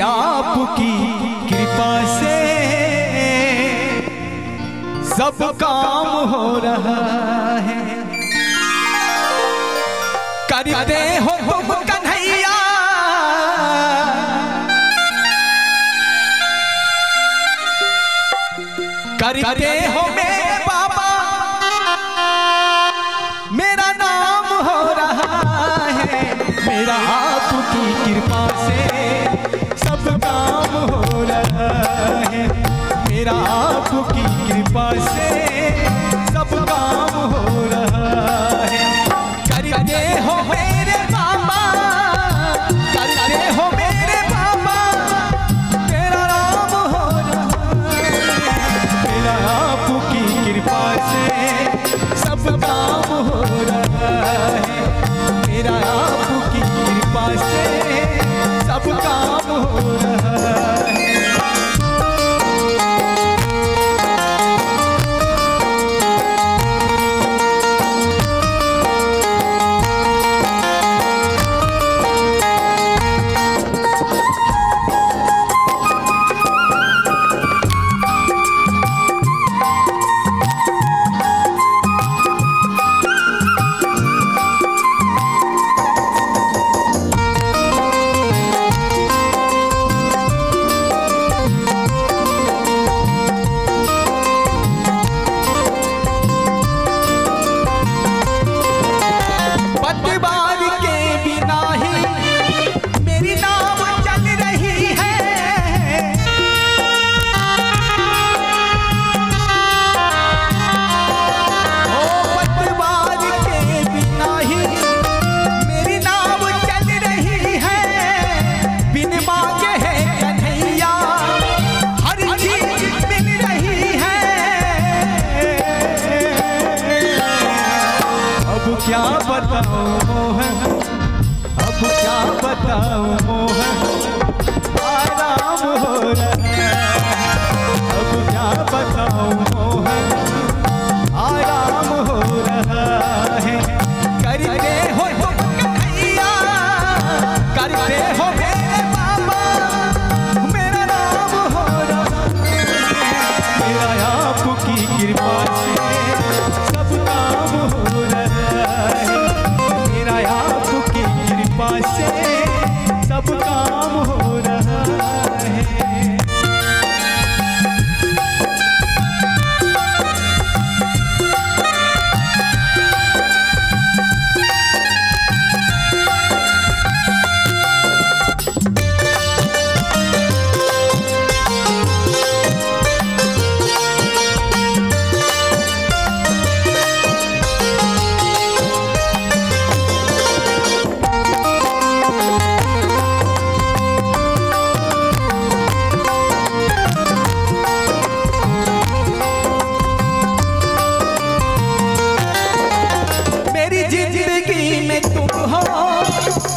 आपकी कृपा से सब काम हो रहा है। करते हो तुम कन्हैया करते हो मेरे बाबा, मेरा नाम हो रहा है। मेरा आपकी कृपा से सब काम हो रहा है। मेरा आपकी कृपा से सब काम हो रहा है। करते हो मेरे बाबा, करते हो मेरे बाबा, मेरा नाम हो रहा है। मेरा आपकी कृपा से सब काम हो रहा है। मेरा आपकी कृपा से सब काम हो रहा है। क्या बताऊं मोहन, अब क्या बताऊं मोहन, आराम हो रहा है। अब क्या बताऊं मोहन, आराम हो रहा है। करते हो कन्हैया, करते हो मेरे बाबा, मेरा नाम हो रहा है। मेरा आपकी कृपा से सब काम हो रहा है। मेरा आपकी कृपा से सब काम हो रहा है।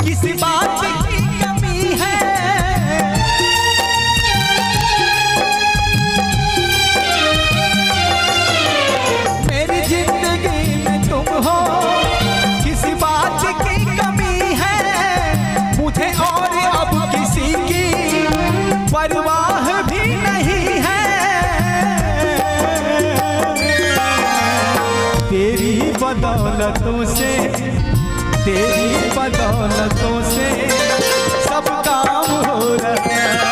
किसी बात की कमी है, मेरी जिंदगी में तुम हो, किसी बात की कमी है। मुझे और अब किसी की परवाह भी नहीं है। तेरी बदौलतों से, तेरी बदौलतों से सब काम हो रहा है।